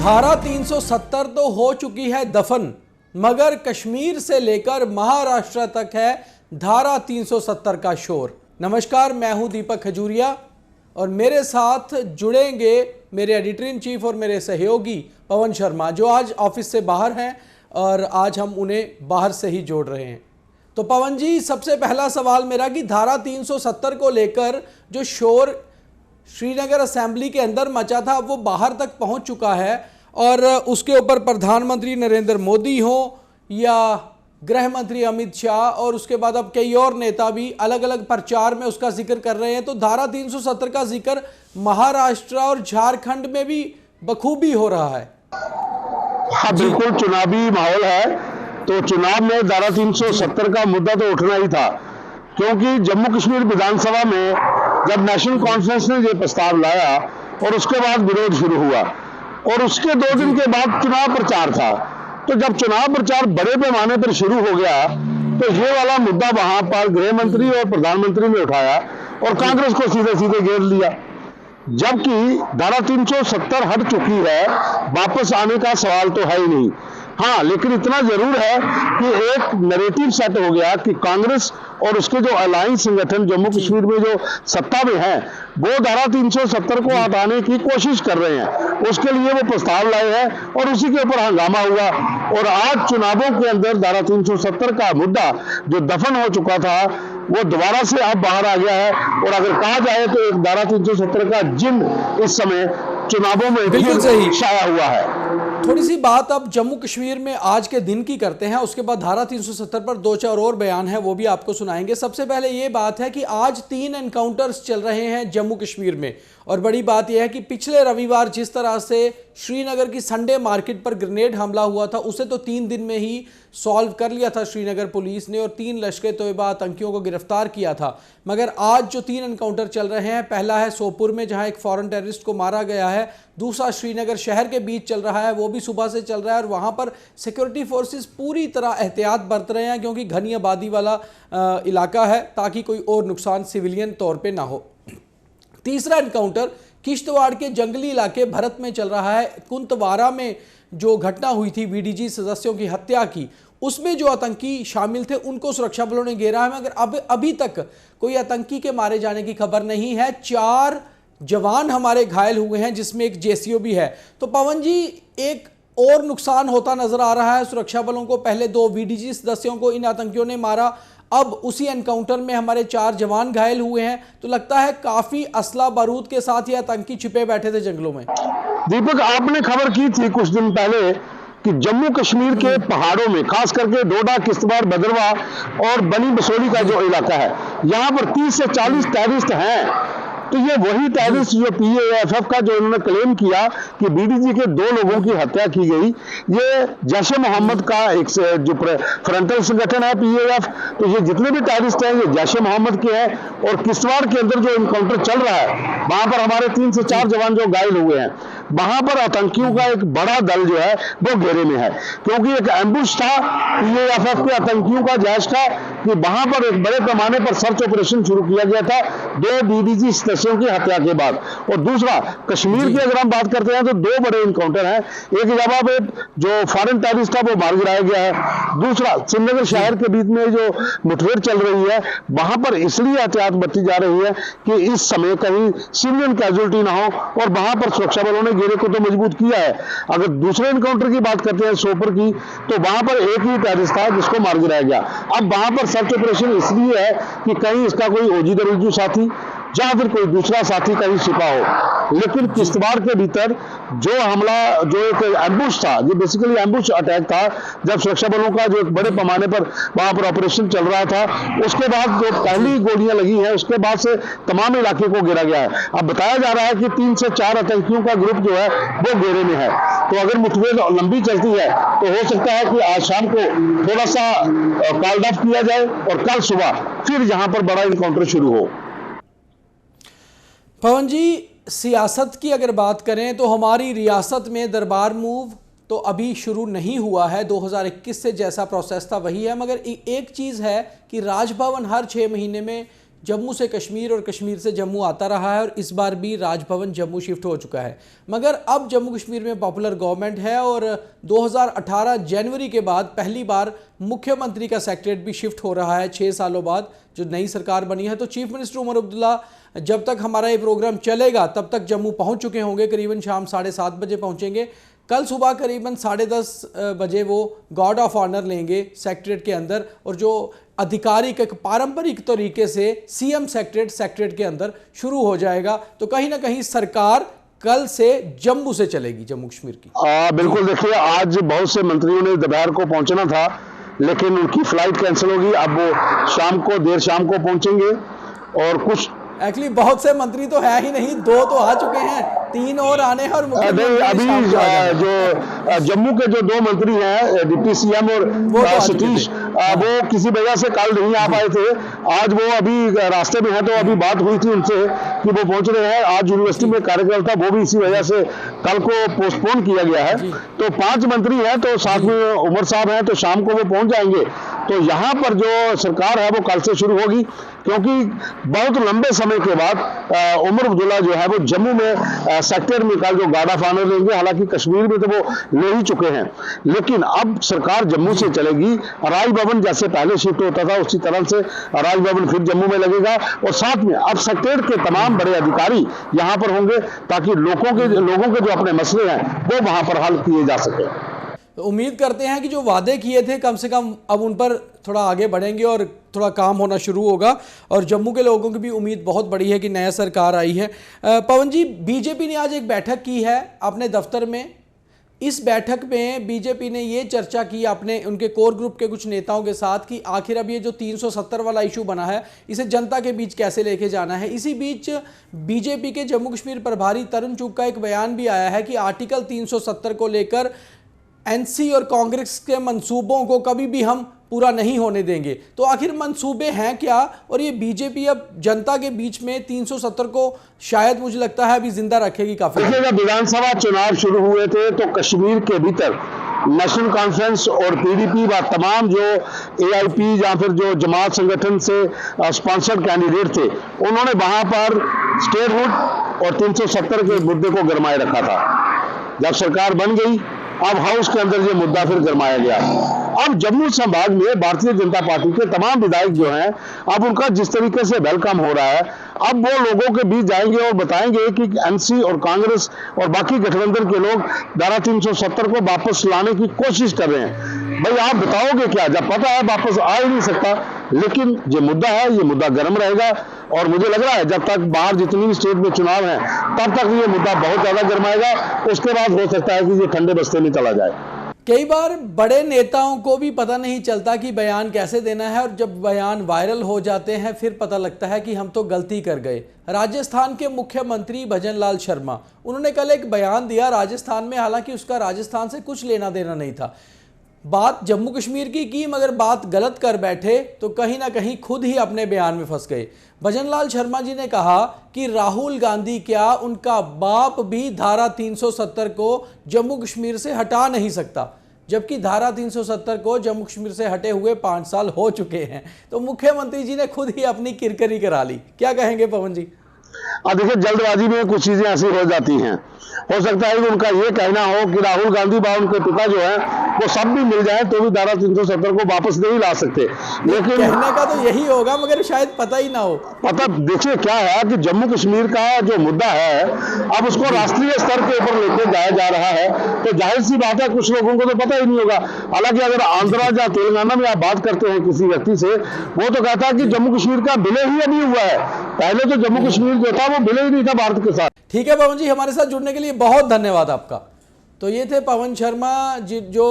धारा 370 तो हो चुकी है दफन, मगर कश्मीर से लेकर महाराष्ट्र तक है धारा 370 का शोर। नमस्कार, मैं हूं दीपक खजूरिया और मेरे साथ जुड़ेंगे मेरे एडिटर इन चीफ और मेरे सहयोगी पवन शर्मा, जो आज ऑफिस से बाहर हैं और आज हम उन्हें बाहर से ही जोड़ रहे हैं। तो पवन जी, सबसे पहला सवाल मेरा कि धारा 370 को लेकर जो शोर श्रीनगर असेंबली के अंदर मचा था वो बाहर तक पहुंच चुका है और उसके ऊपर प्रधानमंत्री नरेंद्र मोदी हो या गृह मंत्री अमित शाह और उसके बाद अब कई और नेता भी अलग अलग प्रचार में उसका जिक्र कर रहे हैं। तो धारा 370 का जिक्र महाराष्ट्र और झारखंड में भी बखूबी हो रहा है। हाँ, बिल्कुल चुनावी माहौल है, तो चुनाव में धारा 370 का मुद्दा तो उठना ही था, क्योंकि जम्मू कश्मीर विधानसभा में जब नेशनल कॉन्फ्रेंस ने ये प्रस्ताव लाया और उसके बाद विरोध शुरू हुआ और उसके 2 दिन के बाद चुनाव प्रचार था। तो जब चुनाव प्रचार बड़े पैमाने पर शुरू हो गया तो ये वाला मुद्दा वहां पर गृह मंत्री और प्रधानमंत्री ने उठाया और कांग्रेस को सीधे सीधे घेर लिया। जबकि धारा 370 हट चुकी है, वापस आने का सवाल तो है ही नहीं। हाँ, लेकिन इतना जरूर है कि एक नैरेटिव सेट हो गया कि कांग्रेस और उसके जो अलायंस संगठन जम्मू कश्मीर में जो सत्ता में है वो धारा 370 को हटाने की कोशिश कर रहे हैं। उसके लिए वो प्रस्ताव लाए हैं और उसी के ऊपर हंगामा हुआ और आज चुनावों के अंदर धारा 370 का मुद्दा जो दफन हो चुका था वो दोबारा से अब बाहर आ गया है। और अगर कहा जाए तो एक धारा 370 का जिन्न इस समय चुनावों में बिल्कुल सही छाया हुआ है। थोड़ी सी बात अब जम्मू कश्मीर में आज के दिन की करते हैं, उसके बाद धारा 370 पर 2-4 और बयान है वो भी आपको सुनाएंगे। सबसे पहले ये बात है कि आज 3 एनकाउंटर्स चल रहे हैं जम्मू कश्मीर में और बड़ी बात यह है कि पिछले रविवार जिस तरह से श्रीनगर की संडे मार्केट पर ग्रेनेड हमला हुआ था उसे तो 3 दिन में ही सॉल्व कर लिया था श्रीनगर पुलिस ने और 3 लश्कर-ए-तोयबा आतंकियों को गिरफ्तार किया था। मगर आज जो 3 एनकाउंटर चल रहे हैं, पहला है सोपुर में जहां एक फॉरेन टेररिस्ट को मारा गया है, दूसरा श्रीनगर शहर के बीच चल रहा है, वो भी सुबह से चल रहा है और वहां पर सिक्योरिटी फोर्सेस पूरी तरह एहतियात बरत रहे हैं क्योंकि घनी आबादी वाला इलाका है ताकि कोई और नुकसान सिविलियन तौर पर ना हो। तीसरा एनकाउंटर किश्तवाड़ के जंगली इलाके भरत में चल रहा है। कुंतवारा में जो घटना हुई थी बीडीजी सदस्यों की हत्या की, उसमें जो आतंकी शामिल थे उनको सुरक्षा बलों ने घेरा है, मगर अभी तक कोई आतंकी के मारे जाने की खबर नहीं है। 4 जवान हमारे घायल हुए हैं जिसमें एक जेसीओ भी है। तो पवन जी, एक और नुकसान होता नजर आ रहा है सुरक्षा बलों को। पहले 2 बीडीजी सदस्यों को इन आतंकियों ने मारा, अब उसी एनकाउंटर में हमारे 4 जवान घायल हुए हैं। तो लगता है काफी असला बारूद के साथ ये आतंकी छिपे बैठे थे जंगलों में। दीपक, आपने खबर की थी कुछ दिन पहले कि जम्मू कश्मीर के पहाड़ों में, खास करके डोडा, किश्तवाड़, भद्रवाह और बनी बसोली का जो इलाका है, यहाँ पर 30 से 40 टेररिस्ट हैं। तो ये वही टेररिस्ट जो पीएएफएफ का जो इन्होंने क्लेम किया कि बीडीजी के 2 लोगों की हत्या की गई, ये जैश मोहम्मद का एक जो फ्रंटल संगठन है पीएएफ। तो ये जितने भी टेररिस्ट हैं ये जैश मोहम्मद के हैं। और किश्तवाड़ के अंदर जो इनकाउंटर चल रहा है वहां पर हमारे 3 से 4 जवान जो घायल हुए हैं, वहां पर आतंकियों का एक बड़ा दल जो है वो घेरे में है, क्योंकि एक एम्बुश था पीएएफएफ के आतंकियों का, जैश का, कि वहां पर एक बड़े पैमाने पर सर्च ऑपरेशन शुरू किया गया था 2 बीडीजी सदस्यों की हत्या के बाद। और दूसरा, कश्मीर की अगर हम बात करते हैं तो 2 बड़े इनकाउंटर हैं। एक जगह पे जो फॉरेन टेररिस्ट था वो मार गिराया गया है, दूसरा श्रीनगर शहर के बीच में जो मुठभेड़ चल रही है वहां पर इसलिए एहतियात बरती जा रही है कि इस समय कहीं सिविलियन कैजुअल्टी ना हो और वहां पर सुरक्षा बलों ने घेरे को तो मजबूत किया है। अगर दूसरे इनकाउंटर की बात करते हैं सोपर की, तो वहां पर एक ही टेररिस्ट था जिसको मार गिराया गया। अब वहां पर सर्च ऑपरेशन इसलिए है कि कहीं इसका कोई ओजी दरीजू साथी या फिर कोई दूसरा साथी कहीं छिपा हो। लेकिन किश्तवाड़ के भीतर जो हमला, जो एक एम्बुश था, ये बेसिकली एम्बुश अटैक था, जब सुरक्षा बलों का जो एक बड़े पैमाने पर वहां पर ऑपरेशन चल रहा था, उसके बाद जो पहली गोलियां लगी हैं उसके बाद से तमाम इलाके को घेरा गया है। अब बताया जा रहा है कि 3 से 4 आतंकियों का ग्रुप जो है वो घेरे में है। तो अगर मुठभेड़ लंबी चलती है तो हो सकता है कि आज शाम को थोड़ा सा कॉल्ड ऑफ किया जाए और कल सुबह फिर यहां पर बड़ा इनकाउंटर शुरू हो। पवन जी, सियासत की अगर बात करें तो हमारी रियासत में दरबार मूव तो अभी शुरू नहीं हुआ है, 2021 से जैसा प्रोसेस था वही है। मगर एक चीज़ है कि राजभवन हर 6 महीने में जम्मू से कश्मीर और कश्मीर से जम्मू आता रहा है और इस बार भी राजभवन जम्मू शिफ्ट हो चुका है। मगर अब जम्मू कश्मीर में पॉपुलर गवर्नमेंट है और 2018 जनवरी के बाद पहली बार मुख्यमंत्री का सेक्रेटरीट भी शिफ्ट हो रहा है 6 सालों बाद जो नई सरकार बनी है। तो चीफ मिनिस्टर उमर अब्दुल्ला जब तक हमारा ये प्रोग्राम चलेगा तब तक जम्मू पहुंच चुके होंगे, करीबन शाम 7:30 बजे पहुंचेंगे। कल सुबह करीबन 10:30 बजे वो गार्ड ऑफ ऑनर लेंगे सेक्रेटरीट के अंदर और जो आधिकारिक एक पारंपरिक तरीके से सीएम सेक्रेटरीट के अंदर शुरू हो जाएगा। तो कहीं ना कहीं सरकार कल से जम्मू से चलेगी, जम्मू कश्मीर की। बिल्कुल, देखिए आज बहुत से मंत्रियों ने दोपहर को पहुंचना था लेकिन उनकी फ्लाइट कैंसिल होगी। अब वो देर शाम को पहुंचेंगे और कुछ एक्चुअली बहुत से मंत्री तो है ही नहीं, 2 तो आ चुके हैं, 3 और आने हैं और अभी जो जम्मू के जो 2 मंत्री हैं डिप्टी सीएम और सतीश, वो किसी वजह से कल नहीं आ पाए थे। आज वो अभी रास्ते में हैं, तो अभी बात हुई थी उनसे कि वो पहुंच रहे हैं। आज यूनिवर्सिटी में कार्यक्रम था, वो भी इसी वजह से कल को पोस्टपोन किया गया है। तो 5 मंत्री हैं, तो साथ में उमर साहब हैं, तो शाम को वो पहुंच जाएंगे। तो यहाँ पर जो सरकार है वो कल से शुरू होगी, क्योंकि बहुत लंबे समय के बाद उमर अब्दुल्ला जो है वो जम्मू में सेक्टर में कल जो गार्ड ऑफ ऑनर लेंगे। हालांकि कश्मीर में तो वो ले ही चुके हैं, लेकिन अब सरकार जम्मू से चलेगी। राजभवन जैसे पहले शिफ्ट होता था उसी तरह से राजभवन फिर जम्मू में लगेगा और साथ में अब सेक्टर के तमाम बड़े अधिकारी यहाँ पर होंगे ताकि लोगों के जो अपने मसले हैं वो वहां पर हल किए जा सके। तो उम्मीद करते हैं कि जो वादे किए थे कम से कम अब उन पर थोड़ा आगे बढ़ेंगे और थोड़ा काम होना शुरू होगा। और जम्मू के लोगों की भी उम्मीद बहुत बड़ी है कि नया सरकार आई है। पवन जी, बीजेपी ने आज एक बैठक की है अपने दफ्तर में। इस बैठक में बीजेपी ने ये चर्चा की अपने उनके कोर ग्रुप के कुछ नेताओं के साथ कि आखिर अब ये जो 370 वाला इशू बना है इसे जनता के बीच कैसे लेके जाना है। इसी बीच बीजेपी के जम्मू कश्मीर प्रभारी तरुण चुग का एक बयान भी आया है कि आर्टिकल 370 को लेकर एनसी और कांग्रेस के मंसूबों को कभी भी हम पूरा नहीं होने देंगे। तो आखिर मंसूबे हैं क्या और ये बीजेपी अब जनता के बीच में 370 को शायद मुझे लगता है अभी जिंदा रखेगी काफी। जब विधानसभा चुनाव शुरू हुए थे तो कश्मीर के भीतर नेशनल कॉन्फ्रेंस और पीडीपी व तमाम जो एआईपी या फिर जो जमात संगठन से स्पॉन्सर्ड कैंडिडेट थे उन्होंने वहां पर स्टेटहुड और 370 के मुद्दे को गरमाए रखा था। जब सरकार बन गई अब हाउस के अंदर ये मुद्दा फिर गरमाया गया। अब जम्मू संभाग में भारतीय जनता पार्टी के तमाम विधायक जो हैं अब उनका जिस तरीके से वेलकम हो रहा है, अब वो लोगों के बीच जाएंगे और बताएंगे कि एनसी और कांग्रेस और बाकी गठबंधन के लोग धारा 370 को वापस लाने की कोशिश कर रहे हैं। भाई आप बताओगे क्या, जब पता है वापस आ ही नहीं सकता। लेकिन ये मुद्दा है, ये मुद्दा गर्म रहेगा और मुझे लग रहा है जब तक बाहर जितनी भी स्टेट में चुनाव है तब तक ये मुद्दा बहुत ज्यादा गर्माएगा। उसके बाद हो सकता है कि ये ठंडे बस्ते में चला जाए। कई बार बड़े नेताओं को भी पता नहीं चलता कि बयान कैसे देना है और जब बयान वायरल हो जाते हैं फिर पता लगता है कि हम तो गलती कर गए। राजस्थान के मुख्यमंत्री भजन लाल शर्मा, उन्होंने कल एक बयान दिया राजस्थान में, हालांकि उसका राजस्थान से कुछ लेना देना नहीं था। बात जम्मू कश्मीर की मगर बात गलत कर बैठे तो कहीं ना कहीं खुद ही अपने बयान में फंस गए। भजन लाल शर्मा जी ने कहा कि राहुल गांधी क्या उनका बाप भी धारा 370 को जम्मू कश्मीर से हटा नहीं सकता, जबकि धारा 370 को जम्मू कश्मीर से हटे हुए 5 साल हो चुके हैं। तो मुख्यमंत्री जी ने खुद ही अपनी किरकिरी करा ली। क्या कहेंगे पवन जी? देखिए, जल्दबाजी में कुछ चीजें ऐसी हो जाती हैं। हो सकता है कि उनका ये कहना हो कि राहुल गांधी व उनके पिता जो है वो सब भी मिल जाए तो भी धारा 370 को वापस नहीं ला सकते। लेकिन कहने का तो यही होगा मगर शायद पता ही ना हो। पता देखिए क्या है कि जम्मू कश्मीर का जो मुद्दा है अब उसको राष्ट्रीय स्तर के ऊपर लेके जाया जा रहा है, तो जाहिर सी बात है कुछ लोगों को तो पता ही नहीं होगा। हालांकि अगर आंध्रा या तेलंगाना में आप बात करते हैं किसी व्यक्ति से, वो तो कहता है कि जम्मू कश्मीर का विलय ही अभी हुआ है, पहले तो जम्मू कश्मीर जो था वो विलय ही नहीं था भारत के साथ। ठीक है पवन जी, हमारे साथ जुड़ने के लिए बहुत धन्यवाद आपका। तो ये थे पवन शर्मा जो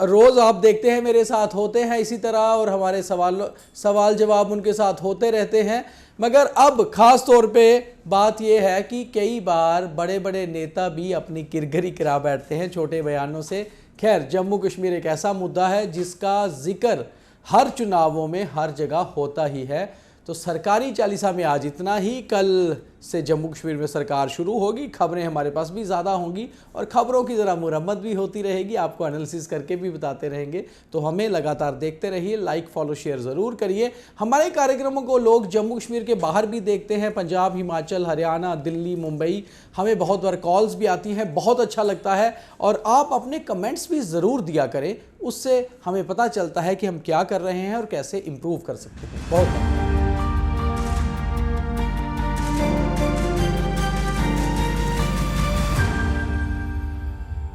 रोज आप देखते हैं मेरे साथ होते हैं इसी तरह और हमारे सवाल जवाब उनके साथ होते रहते हैं। मगर अब खास तौर पे बात यह है कि कई बार बड़े बड़े नेता भी अपनी किरकिरी करा बैठते हैं छोटे बयानों से। खैर, जम्मू कश्मीर एक ऐसा मुद्दा है जिसका जिक्र हर चुनावों में हर जगह होता ही है। तो तो सरकारी चालीसा में आज इतना ही। कल से जम्मू कश्मीर में सरकार शुरू होगी, खबरें हमारे पास भी ज़्यादा होंगी और खबरों की ज़रा मुरम्मत भी होती रहेगी, आपको एनालिसिस करके भी बताते रहेंगे। तो हमें लगातार देखते रहिए, लाइक फॉलो शेयर ज़रूर करिए। हमारे कार्यक्रमों को लोग जम्मू कश्मीर के बाहर भी देखते हैं, पंजाब, हिमाचल, हरियाणा, दिल्ली, मुंबई। हमें बहुत बार कॉल्स भी आती हैं, बहुत अच्छा लगता है। और आप अपने कमेंट्स भी ज़रूर दिया करें, उससे हमें पता चलता है कि हम क्या कर रहे हैं और कैसे इम्प्रूव कर सकते हैं। बहुत